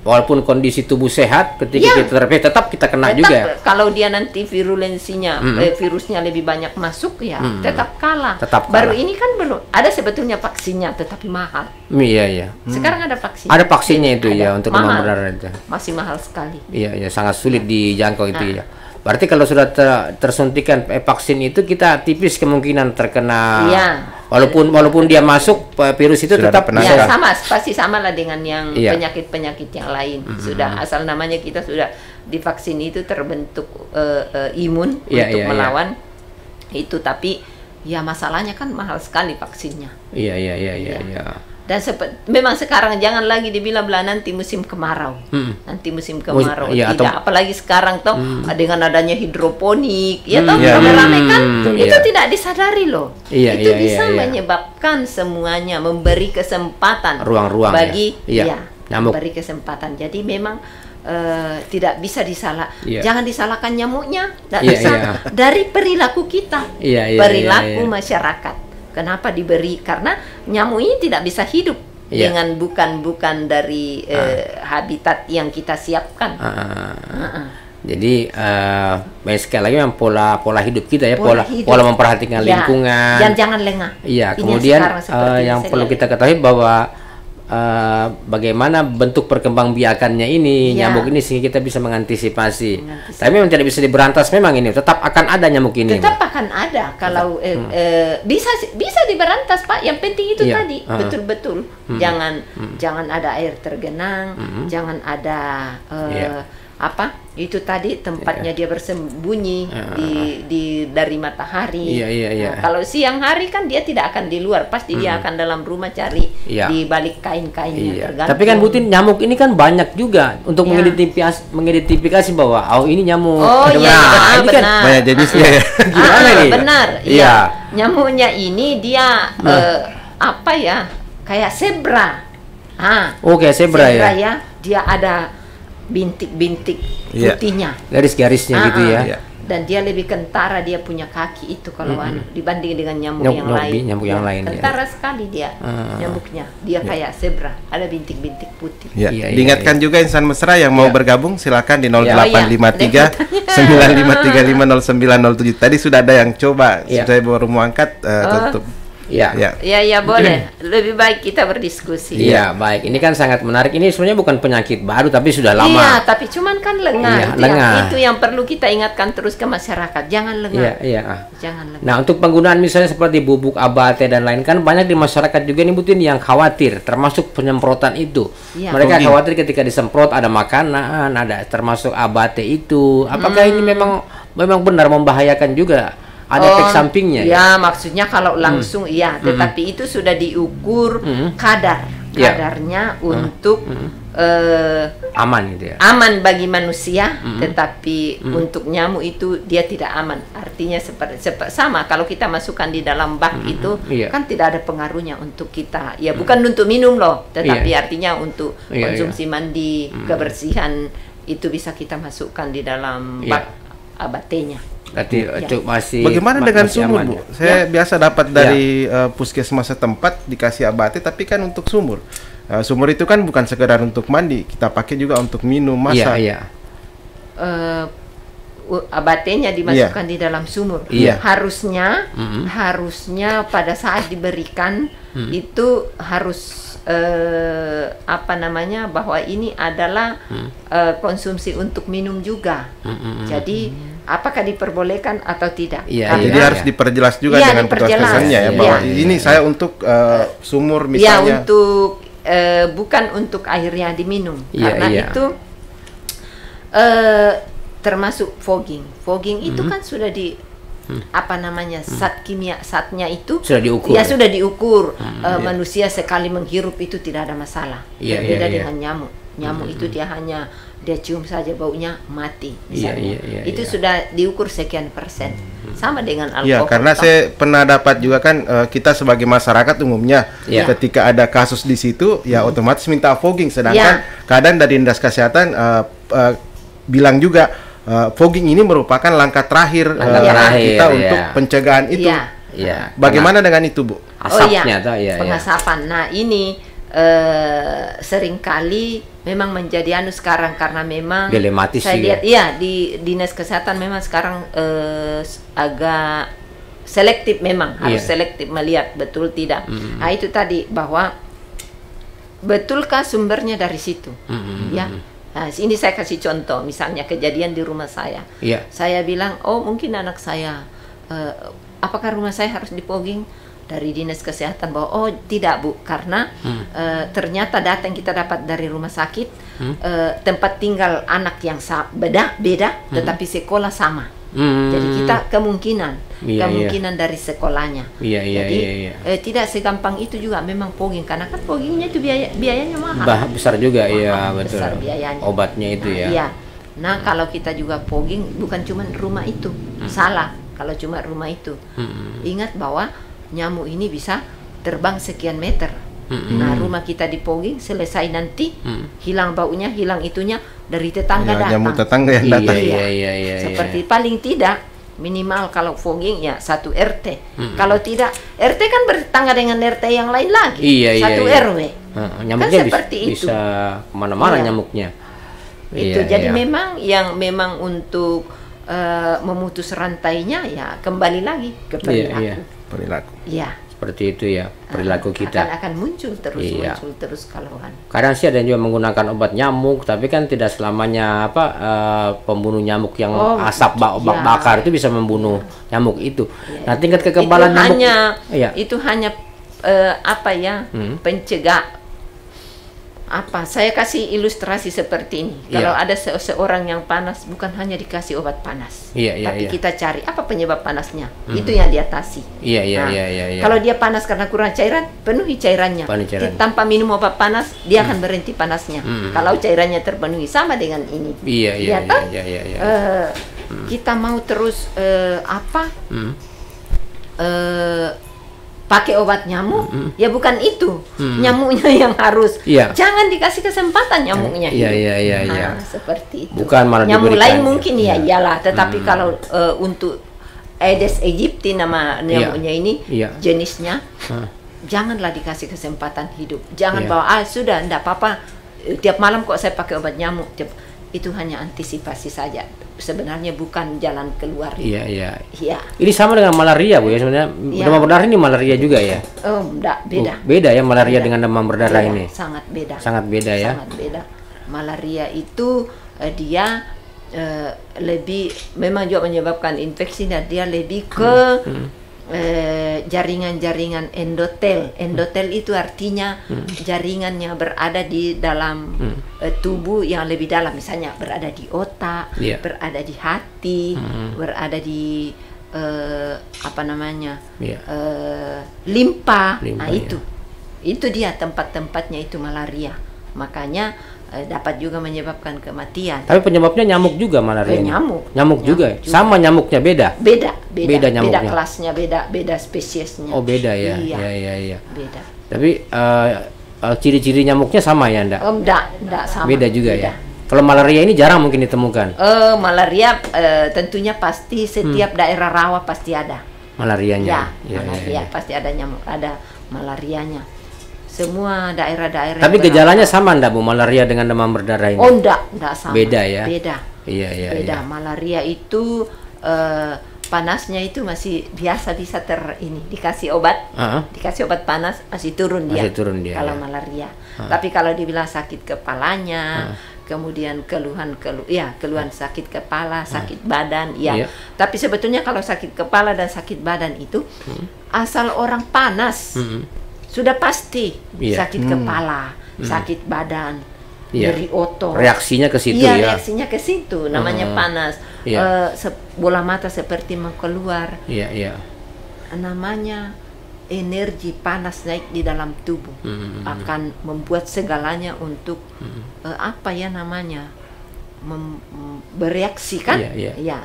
walaupun kondisi tubuh sehat, ketika kita terpapar tetap kita kena juga. Kalau dia nanti virulensinya, virusnya lebih banyak masuk ya, tetap kalah. Baru ini kan belum ada sebetulnya vaksinnya, tetapi mahal. Iya. Sekarang ada vaksin. Ada vaksinnya itu ya untuk demam berdarah itu. Masih mahal sekali. Iya, sangat sulit dijangkau itu ya. Berarti kalau sudah tersuntikan vaksin itu kita tipis kemungkinan terkena. Iya. Walaupun dia masuk virus itu sudah tetap ya, pasti sama lah dengan yang penyakit-penyakit yang lain. Sudah asal namanya kita sudah divaksin itu terbentuk imun untuk melawan itu, tapi ya masalahnya kan mahal sekali vaksinnya. Iya. Dan memang sekarang jangan lagi dibilang nanti musim kemarau. Nanti musim kemarau. Apalagi sekarang dengan adanya hidroponik, rame-rame kan itu tidak disadari loh. Itu bisa menyebabkan semuanya, memberi kesempatan ruang-ruang bagi nyamuk. Memberi kesempatan. Jadi memang tidak bisa jangan disalahkan nyamuknya, bisa dari perilaku kita, perilaku masyarakat. Kenapa diberi? Karena nyamuk ini tidak bisa hidup dengan bukan dari habitat yang kita siapkan. Jadi sekali lagi memang pola hidup kita ya, pola memperhatikan lingkungan. Dan jangan lengah. Iya, kemudian yang perlu kita ketahui bahwa bagaimana bentuk perkembangbiakannya ini nyamuk ini sehingga kita bisa mengantisipasi. Tapi memang tidak bisa diberantas, memang ini tetap akan ada nyamuk ini. Tetap akan ada kalau bisa diberantas Pak. Yang penting itu tadi betul-betul jangan ada air tergenang, jangan ada itu tadi tempatnya dia bersembunyi dari matahari. Kalau siang hari kan dia tidak akan di luar, pasti dia akan dalam rumah cari di balik kain-kainnya tergantung. Tapi kan Butin, nyamuk ini kan banyak juga untuk mengidentifikasi bahwa ini nyamuk. Benar. Kan banyak jenisnya ya. Gimana nih? Benar. Iya. Nyamuknya ini dia kayak zebra. Kayak zebra ya. Dia ada bintik-bintik putihnya, garis-garisnya gitu ya. Dan dia lebih kentara, dia punya kaki itu kalau dibanding dengan nyamuk yang lain. Kentara sekali dia nyamuknya. Dia kayak zebra, ada bintik-bintik putih. Diingatkan juga insan mesra yang mau bergabung silakan di 0853 95350907. Tadi sudah ada yang coba, saya baru mau angkat tutup. Ya boleh. Lebih baik kita berdiskusi. Iya, baik. Ini kan sangat menarik. Ini sebenarnya bukan penyakit baru tapi sudah lama. Iya, tapi cuman kan lengah. Itu yang perlu kita ingatkan terus ke masyarakat. Jangan lengah. Jangan lengah. Nah, untuk penggunaan misalnya seperti bubuk abate dan lain kan banyak di masyarakat juga nih Butin yang khawatir termasuk penyemprotan itu. Mereka khawatir ketika disemprot ada makanan, ada termasuk abate itu. Apakah ini memang benar membahayakan juga? Ada efek sampingnya ya? Maksudnya kalau langsung tetapi itu sudah diukur kadarnya untuk aman gitu ya. Aman bagi manusia, tetapi untuk nyamuk itu dia tidak aman. Artinya sama kalau kita masukkan di dalam bak itu kan tidak ada pengaruhnya untuk kita. Ya bukan untuk minum loh, tetapi artinya untuk konsumsi mandi, kebersihan itu bisa kita masukkan di dalam bak abatenya. Berarti masih. Bagaimana dengan sumur, Bu? Saya biasa dapat dari puskesmas setempat dikasih abate, tapi kan untuk sumur. Sumur itu kan bukan sekedar untuk mandi, kita pakai juga untuk minum, masak. Abatenya dimasukkan di dalam sumur. Harusnya pada saat diberikan itu harus bahwa ini adalah konsumsi untuk minum juga. Jadi apakah diperbolehkan atau tidak? Jadi harus diperjelas juga dengan petugas-petugasnya ya bahwa ini saya untuk sumur misalnya. Untuk bukan untuk airnya diminum karena itu termasuk fogging. Fogging itu kan sudah di satnya itu sudah diukur. Sudah diukur. Manusia sekali menghirup itu tidak ada masalah. Berbeda dengan nyamuk. Nyamuk itu dia cium saja baunya mati misalnya. Itu sudah diukur sekian persen. Sama dengan alkohol. Karena saya pernah dapat juga kan kita sebagai masyarakat umumnya ketika ada kasus di situ otomatis minta fogging, sedangkan kadang dari dinas kesehatan bilang juga fogging ini merupakan langkah terakhir kita untuk pencegahan itu. Bagaimana dengan itu, Bu? asapnya pengasapan. Nah ini seringkali memang menjadi sekarang karena memang dilematis saya lihat di dinas kesehatan memang sekarang agak selektif, memang harus selektif melihat betul tidak. Nah itu tadi bahwa betulkah sumbernya dari situ, ya. Nah, ini saya kasih contoh, misalnya kejadian di rumah saya. Saya bilang, oh mungkin anak saya, apakah rumah saya harus dipogging? Dari dinas kesehatan bahwa oh tidak Bu, karena ternyata data yang kita dapat dari rumah sakit, tempat tinggal anak yang beda, tetapi sekolah sama. Jadi kita kemungkinan dari sekolahnya. Jadi tidak segampang itu juga memang pogging, karena kan poggingnya itu biayanya mahal. Besar juga, betul. Besar biayanya. Obatnya itu Nah kalau kita juga pogging bukan cuma rumah itu, salah kalau cuma rumah itu. Ingat bahwa nyamuk ini bisa terbang sekian meter. Nah rumah kita dipogging, selesai nanti hilang baunya, hilang itunya dari tetangga datang. Nyamuk tetangga yang datang. Seperti paling tidak minimal kalau fogging ya 1 RT. Kalau tidak RT kan bertetangga dengan RT yang lain lagi. 1 RW. Nyamuknya kan seperti itu. Bisa kemana-mana nyamuknya. Itu jadi memang yang memang untuk memutus rantainya ya kembali lagi ke perilaku. Seperti itu ya perilaku kita. Akan muncul terus keluhan. Kadang sih ada yang juga menggunakan obat nyamuk, tapi kan tidak selamanya pembunuh nyamuk yang asap bakar itu bisa membunuh nyamuk itu. Nah tingkat kekebalan nyamuk itu hanya pencegah. Saya kasih ilustrasi seperti ini. Kalau ada seseorang yang panas, bukan hanya dikasih obat panas, tapi kita cari apa penyebab panasnya, itu yang diatasi. Kalau dia panas karena kurang cairan, penuhi cairannya. Tanpa minum obat panas, dia akan berhenti panasnya. Kalau cairannya terpenuhi, sama dengan ini. Kita mau terus pakai obat nyamuk, ya bukan itu. Nyamuknya yang harus. Jangan dikasih kesempatan nyamuknya. Seperti itu. Bukan malah nyamuk lain mungkin iyalah, tetapi kalau untuk Aedes aegypti nama nyamuknya ini jenisnya, janganlah dikasih kesempatan hidup. Jangan bawa sudah enggak apa-apa. Tiap malam kok saya pakai obat nyamuk. Itu hanya antisipasi saja. Sebenarnya bukan jalan keluar. Ini sama dengan malaria Bu ya sebenarnya. Demam berdarah ini malaria juga ya? Enggak, beda. Beda ya malaria dengan demam berdarah ini. Sangat beda. Sangat beda ya. Sangat beda. Malaria itu dia lebih memang juga menyebabkan infeksi, dan dia lebih ke jaringan-jaringan endotel. Endotel itu artinya jaringan yang berada di dalam tubuh yang lebih dalam, misalnya berada di otak, berada di hati, berada di limpa. Nah itu dia tempat-tempatnya itu malaria. Makanya dapat juga menyebabkan kematian. Tapi penyebabnya nyamuk juga malaria. Nyamuk juga. Sama nyamuknya beda nyamuknya. Beda kelasnya, beda spesiesnya. Oh beda ya. Iya. Beda. Tapi ciri-ciri nyamuknya sama ya enggak? Enggak sama. Beda juga ya. Kalau malaria ini jarang mungkin ditemukan. Malaria tentunya pasti setiap daerah rawa pasti ada. Malarianya. Malaria pasti ada nyamuk, ada malarianya. Semua daerah-daerah. Tapi gejalanya sama enggak Bu, malaria dengan demam berdarah ini? Oh enggak sama. Beda ya? Beda. Beda. Malaria itu panasnya itu masih biasa bisa dikasih obat. Dikasih obat panas masih turun dia. Kalau malaria. Tapi kalau dibilang sakit kepalanya, kemudian keluhan sakit kepala, sakit badan, Tapi sebetulnya kalau sakit kepala dan sakit badan itu asal orang panas. Sudah pasti sakit kepala, sakit badan, nyeri otot. Reaksinya ke situ reaksinya ke situ. Namanya panas. Bola mata seperti mau keluar. Namanya energi panas naik di dalam tubuh. Akan membuat segalanya untuk bereaksi kan?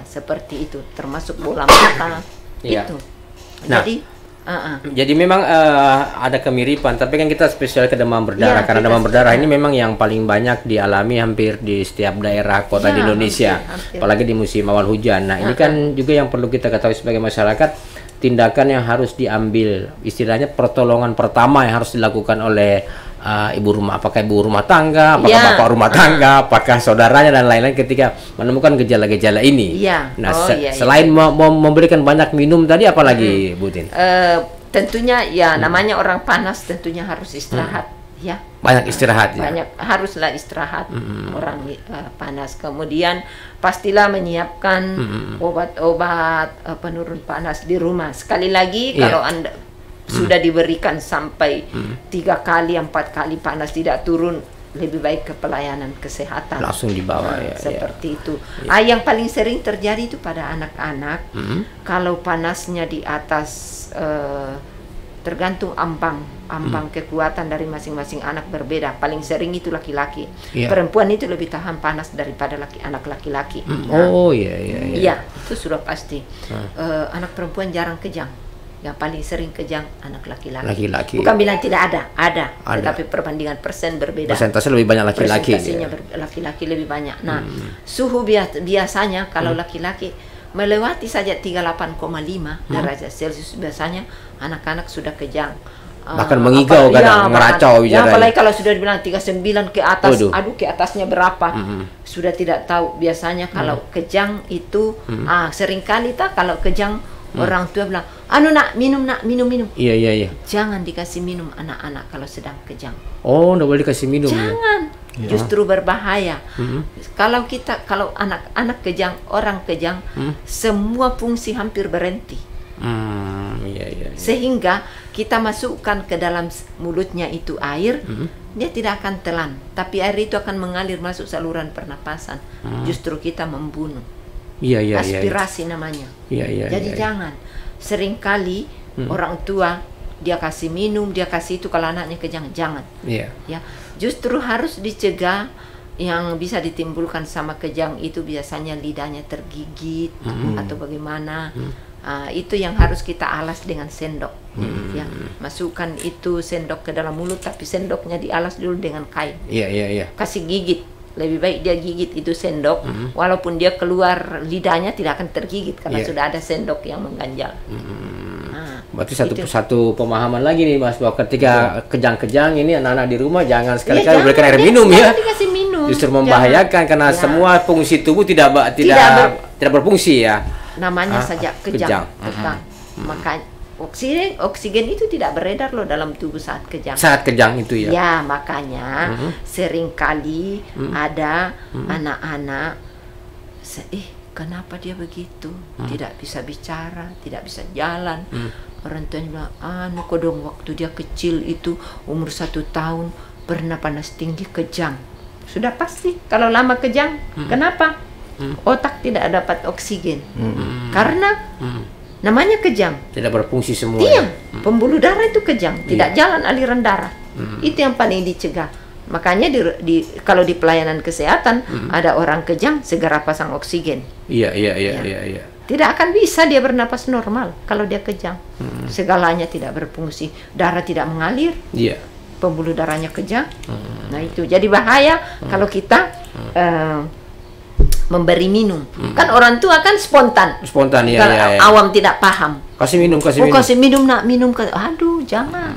Seperti itu. Termasuk bola mata itu. Jadi memang ada kemiripan, tapi kan kita spesial ke demam berdarah karena demam berdarah ini memang yang paling banyak dialami hampir di setiap daerah kota di Indonesia, apalagi di musim awal hujan. Nah ini kan juga yang perlu kita ketahui sebagai masyarakat, tindakan yang harus diambil, istilahnya pertolongan pertama yang harus dilakukan oleh ibu rumah, apakah ibu rumah tangga, apakah bapak rumah tangga, apakah saudaranya dan lain-lain ketika menemukan gejala-gejala ini. Nah, selain memberikan banyak minum tadi, apalagi Bu Tin? Tentunya ya namanya orang panas tentunya harus istirahat, ya. Banyak istirahat, haruslah istirahat orang panas. Kemudian pastilah menyiapkan obat-obat penurun panas di rumah. Sekali lagi kalau Anda sudah diberikan sampai 3 kali 4 kali panas tidak turun, lebih baik ke pelayanan kesehatan langsung dibawa, seperti itu. Yang paling sering terjadi itu pada anak-anak. Kalau panasnya di atas tergantung ambang kekuatan dari masing-masing anak berbeda. Paling sering itu laki-laki. Perempuan itu lebih tahan panas daripada anak laki-laki. Iya, itu sudah pasti. Anak perempuan jarang kejang. Yang paling sering kejang anak laki-laki. Bukan bilang tidak ada. Tetapi perbandingan persen berbeda. Persentase lebih banyak laki-laki. Persentasenya laki-laki lebih banyak. Nah, suhu biasanya kalau laki-laki melewati saja 38,5 derajat Celcius, biasanya anak-anak sudah kejang. Bahkan mengigau kadang, ngeracau bicara. Apalagi kalau sudah dibilang 39 ke atas, aduh ke atasnya berapa, sudah tidak tahu. Biasanya kalau kejang itu, seringkali kalau kejang orang tua bilang, nak minum, Iya. Jangan dikasih minum anak-anak kalau sedang kejang. Oh, nggak boleh dikasih minum. Jangan. Justru berbahaya. Kalau anak-anak kejang, orang kejang, semua fungsi hampir berhenti. Sehingga kita masukkan ke dalam mulutnya itu air, dia tidak akan telan, tapi air itu akan mengalir masuk saluran pernapasan. Justru kita membunuh. Aspirasi namanya. Jadi jangan. Seringkali orang tua dia kasih minum, dia kasih itu kalau anaknya kejang, jangan. Ya, justru harus dicegah. Yang bisa ditimbulkan sama kejang itu biasanya lidahnya tergigit atau bagaimana. Itu yang harus kita alas dengan sendok. Ya, masukkan itu sendok ke dalam mulut, tapi sendoknya dialas dulu dengan kain. Kasih gigit. Lebih baik dia gigit itu sendok, walaupun dia keluar lidahnya tidak akan tergigit karena sudah ada sendok yang mengganjal. Berarti satu pemahaman lagi nih Mas, bahwa ketika kejang-kejang ini anak-anak di rumah jangan sekali-kali berikan air minum ya. Dikasih minum. Justru membahayakan karena semua fungsi tubuh tidak berfungsi ya. Namanya saja kejang. Makanya oksigen itu tidak beredar loh dalam tubuh saat kejang. Saat kejang itu ya. Ya, makanya seringkali ada anak-anak, kenapa dia begitu? Tidak bisa bicara, tidak bisa jalan. Orang tuanya bilang, kodong waktu dia kecil itu umur 1 tahun pernah panas tinggi kejang. Sudah pasti kalau lama kejang. Kenapa? Otak tidak dapat oksigen. Karena namanya kejang. Tidak berfungsi semua. Iya, pembuluh darah itu kejang, tidak jalan aliran darah. Itu yang paling dicegah. Makanya kalau di pelayanan kesehatan ada orang kejang, segera pasang oksigen. Iya. Tidak akan bisa dia bernapas normal kalau dia kejang. Segalanya tidak berfungsi, darah tidak mengalir. Pembuluh darahnya kejang. Nah itu jadi bahaya kalau kita memberi minum. Kan orang tua kan spontan. Awam tidak paham. Kasih minum. Kasih minum, nak minum. Aduh, jangan.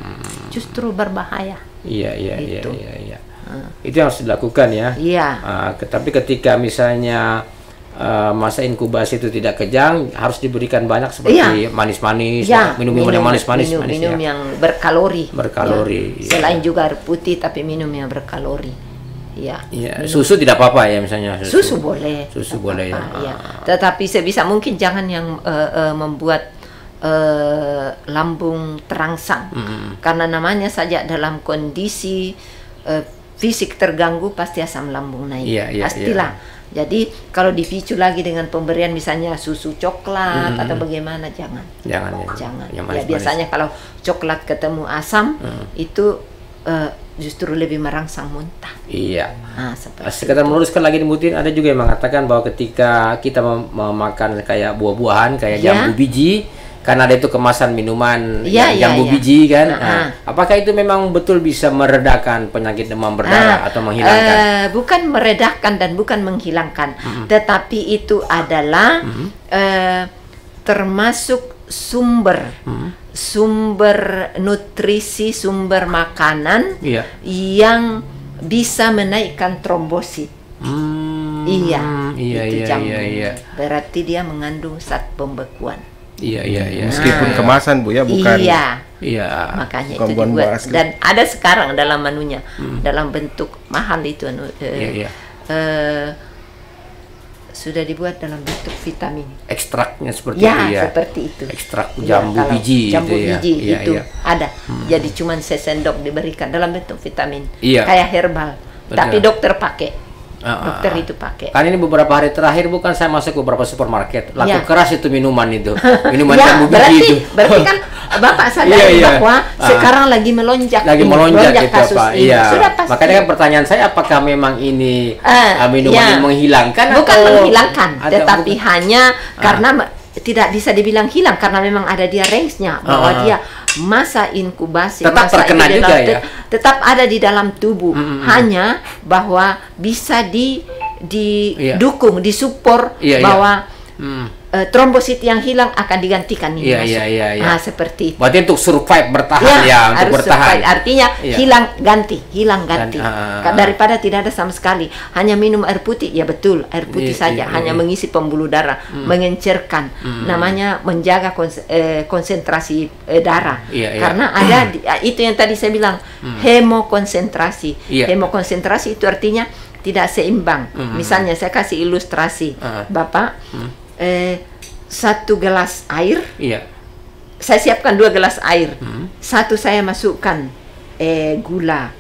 Justru berbahaya. Iya. Itu yang harus dilakukan ya. Tapi ketika misalnya masa inkubasi itu tidak kejang, harus diberikan banyak seperti manis-manis, minum yang manis-manis. Minum yang berkalori. Selain juga air putih, tapi minum yang berkalori. Susu tidak apa-apa ya misalnya. Susu boleh. Ya. Tetapi sebisa mungkin jangan yang membuat lambung terangsang. Karena namanya saja dalam kondisi fisik terganggu pasti asam lambung naik. Pastilah. Jadi kalau dipicu lagi dengan pemberian misalnya susu coklat atau bagaimana, jangan. Ya, biasanya kalau coklat ketemu asam itu justru lebih merangsang muntah. Sekedar meluruskan lagi nih Bu Tin, ada juga yang mengatakan bahwa ketika kita memakan kayak buah-buahan kayak jambu biji, karena ada itu kemasan minuman jambu biji kan. Apakah itu memang betul bisa meredakan penyakit demam berdarah atau menghilangkan? Bukan meredakan dan bukan menghilangkan, tetapi itu adalah termasuk sumber nutrisi, sumber makanan yang bisa menaikkan trombosit. Itu jambu. Berarti dia mengandung zat pembekuan. Meskipun kemasan Bu ya, bukan. Makanya itu dibuat. Dan ada sekarang dalam menunya, dalam bentuk mahal itu sudah dibuat dalam bentuk vitamin. Ekstraknya seperti itu ya. Seperti itu. Ekstrak jambu biji. Jambu biji itu ada. Jadi cuman sesendok diberikan dalam bentuk vitamin. Kayak herbal. Tapi dokter pakai. Dokter itu pakai. Kan ini beberapa hari terakhir bukan saya masuk ke beberapa supermarket, laku keras itu minuman itu, minuman jambu biji itu. Berarti kan Bapak sadar bahwa sekarang lagi melonjak gitu kasus Pak. ini. Sudah pasti. Makanya kan pertanyaan saya, apakah memang ini minuman yang menghilangkan? Bukan menghilangkan, tetapi hanya karena tidak bisa dibilang hilang karena memang ada dia range-nya bahwa dia masa inkubasi tetap terkena juga ya, tetap ada di dalam tubuh, hanya bahwa bisa didukung, disupport bahwa trombosit yang hilang akan digantikan ini masuk. Nah, seperti itu. Berarti untuk survive bertahan untuk bertahan. Artinya hilang ganti. Daripada tidak ada sama sekali, hanya minum air putih, ya betul, air putih saja, hanya mengisi pembuluh darah, mengencerkan, namanya menjaga konsentrasi darah. Karena ada itu yang tadi saya bilang, hemokonsentrasi. Hemokonsentrasi itu artinya tidak seimbang. Misalnya saya kasih ilustrasi, Bapak. 1 gelas air, saya siapkan 2 gelas air, satu saya masukkan gula,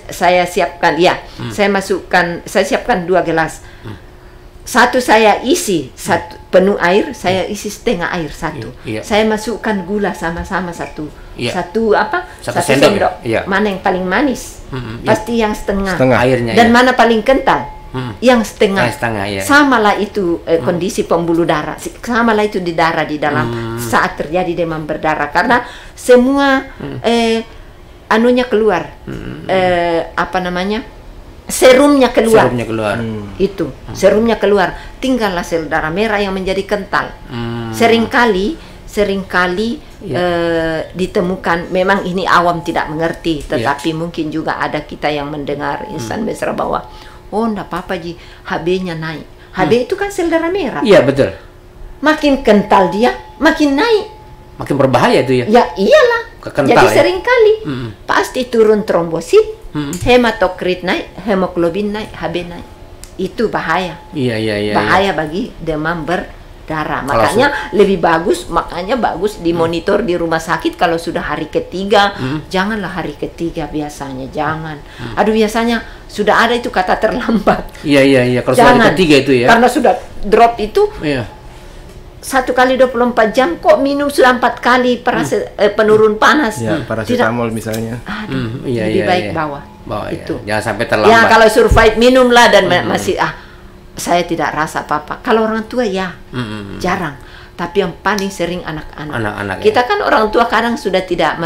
saya siapkan saya siapkan 2 gelas, satu saya isi penuh air, saya isi setengah air satu, saya masukkan gula sama-sama satu sendok. Mana yang paling manis? Pasti yang setengah airnya. Dan mana paling kental? Yang setengah. Samalah itu kondisi pembuluh darah, samalah itu di darah di dalam saat terjadi demam berdarah, karena semua anunya keluar, serumnya keluar. Itu serumnya keluar, tinggallah sel darah merah yang menjadi kental. Seringkali ditemukan, memang ini awam tidak mengerti, tetapi mungkin juga ada kita yang mendengar insan mesra bahwa enggak apa-apa Ji, HB-nya naik. HB itu kan sel darah merah. Iya betul. Makin kental dia, makin naik. Makin berbahaya itu ya. Ya iyalah. Jadi seringkali pasti turun trombosit, hematokrit naik, hemoglobin naik, HB naik. Itu bahaya. Bahaya bagi demam berdarah. Makanya lebih bagus, dimonitor di rumah sakit kalau sudah hari ketiga. Janganlah hari ketiga biasanya, jangan. Biasanya sudah ada itu kata terlambat. Kalau sudah hari ketiga itu ya. Karena sudah drop itu. 1 kali 24 jam kok minum sudah 4 kali penurun panas. Paracetamol misalnya. Lebih baik bawa itu. Jangan sampai terlambat. Ya kalau survive minumlah dan masih saya tidak rasa apa-apa. Kalau orang tua jarang. Tapi yang paling sering anak-anak. Kita kan orang tua kadang sudah tidak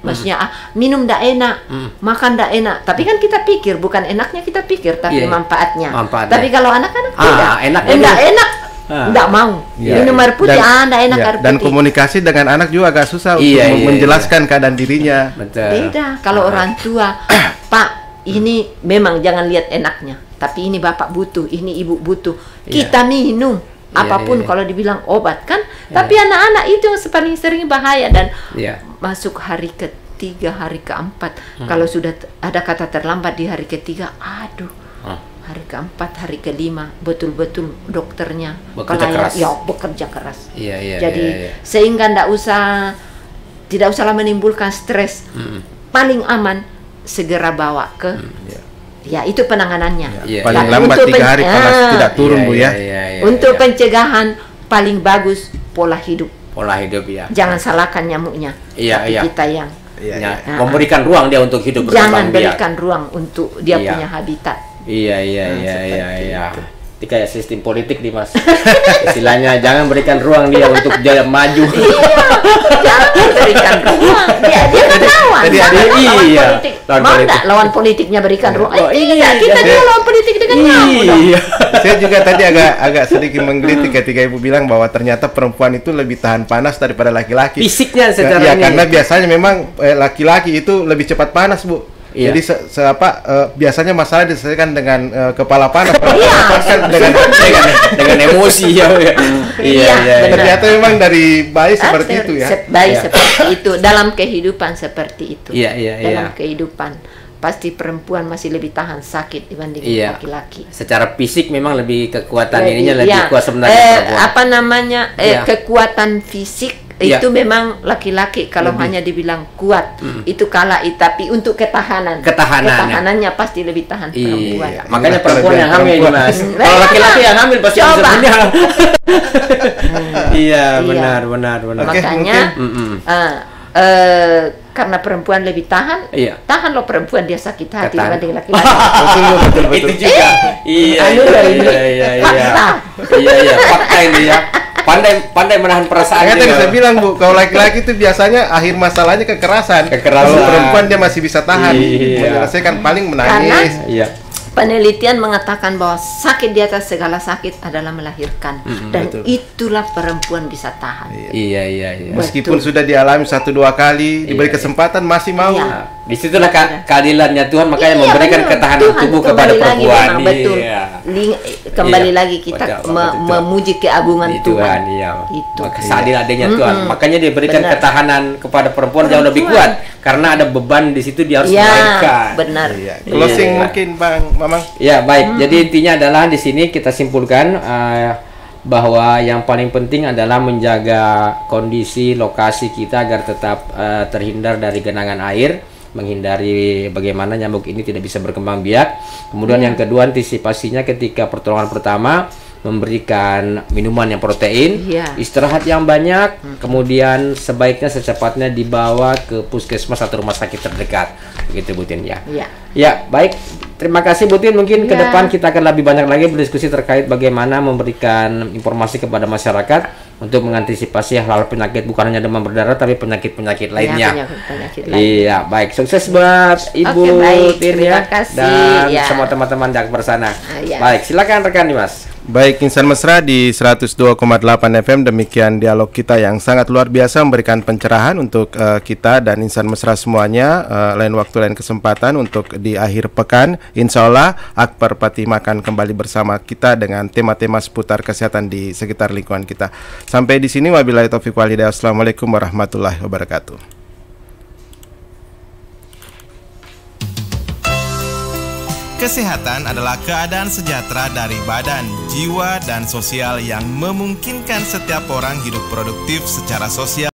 maksudnya minum ndak enak, makan ndak enak. Tapi kan kita pikir, bukan enaknya kita pikir, tapi manfaatnya. Tapi kalau anak-anak tidak, enak. Nggak mau minum air putih, ndak enak air putih. Dan komunikasi dengan anak juga agak susah untuk menjelaskan keadaan dirinya. Beda kalau orang tua, Pak, ini memang jangan lihat enaknya, tapi ini Bapak butuh, ini Ibu butuh. Kita minum apapun kalau dibilang obat kan. Tapi anak-anak itu yang paling sering bahaya, dan masuk hari ketiga, hari keempat, kalau sudah ada kata terlambat di hari ketiga, hari keempat, hari kelima, betul-betul dokternya bekerja keras. Jadi sehingga tidak usahlah menimbulkan stres. Paling aman segera bawa ke itu penanganannya. Paling lambat 3 hari panas tidak turun Bu ya. Untuk pencegahan paling bagus pola hidup ya. Jangan salahkan nyamuknya. Kita yang memberikan ruang dia untuk hidup berkembang. Jangan berikan ruang untuk dia punya habitat. Iya. Itu kayak sistem politik nih Mas. Istilahnya jangan berikan ruang dia untuk dia maju. Jangan berikan ruang. Dia kan lawan. Mau enggak lawan politiknya berikan ruang? Kita juga lawan politik dengan Iya. Saya juga tadi agak sedikit menggelitik ketika Ibu bilang bahwa ternyata perempuan itu lebih tahan panas daripada laki-laki. Fisiknya secara ya, karena biasanya memang laki-laki itu lebih cepat panas, Bu. Iya. Jadi biasanya masalah diselesaikan dengan kepala panas, kan dengan emosi ya. Iya. Ternyata memang dari bayi seperti itu ya. Bayi seperti itu dalam kehidupan seperti itu. Iya. Dalam kehidupan pasti perempuan masih lebih tahan sakit dibandingin laki-laki. Secara fisik memang lebih kekuatan ininya lebih kuat sebenarnya perempuan. Kekuatan fisik itu memang laki-laki kalau hanya dibilang kuat itu kalah, tapi untuk ketahanannya pasti lebih tahan perempuan. Makanya perempuan yang hamil Mas. Kalau laki-laki yang hamil pasti sebenarnya. Iya, benar. Makanya karena perempuan lebih tahan loh perempuan dia sakit hati dibanding laki-laki. Betul. Itu juga. Iya. Fakta ini ya. Pandai menahan perasaan. Tadi saya bilang, Bu, kalau laki-laki itu biasanya akhir masalahnya kekerasan. Kalau perempuan dia masih bisa tahan. Menyelesaikan paling menangis. Karena penelitian mengatakan bahwa sakit di atas segala sakit adalah melahirkan, dan itulah perempuan bisa tahan. Iya. Meskipun sudah dialami 1-2 kali, diberi kesempatan masih mau. Disitulah keadilannya Tuhan, makanya memberikan ketahanan tubuh kepada perempuan. Betul. Kembali lagi kita memuji keagungan Tuhan. Itu seadil-adilnya Tuhan. Makanya dia berikan ketahanan kepada perempuan jauh lebih kuat, karena ada beban di situ dia harus melahirkan. Benar. Closing mungkin Bang Mamang. Ya, baik. Jadi intinya adalah di sini kita simpulkan bahwa yang paling penting adalah menjaga kondisi lokasi kita agar tetap terhindar dari genangan air, menghindari bagaimana nyamuk ini tidak bisa berkembang biak. Kemudian yang kedua, antisipasinya ketika pertolongan pertama memberikan minuman yang protein, istirahat yang banyak, kemudian sebaiknya secepatnya dibawa ke puskesmas atau rumah sakit terdekat. Begitu Bu Tin ya. Ya, baik. Terima kasih Bu Tin. Mungkin ke depan kita akan lebih banyak lagi berdiskusi terkait bagaimana memberikan informasi kepada masyarakat untuk mengantisipasi hal-hal penyakit, bukan hanya demam berdarah tapi penyakit-penyakit lainnya. Iya, baik. Sukses buat Ibu Tin ya. Dan semua teman-teman Jakper sana. Baik, silakan rekan Dimas. Baik, Insan Mesra di 102,8 FM, demikian dialog kita yang sangat luar biasa memberikan pencerahan untuk kita dan Insan Mesra semuanya. Lain waktu, lain kesempatan untuk di akhir pekan, insya Allah Akbar Patimah akan kembali bersama kita dengan tema-tema seputar kesehatan di sekitar lingkungan kita. Sampai di sini, wabillahi taufiq wal hidayah. Assalamualaikum warahmatullahi wabarakatuh. Kesehatan adalah keadaan sejahtera dari badan, jiwa, dan sosial yang memungkinkan setiap orang hidup produktif secara sosial.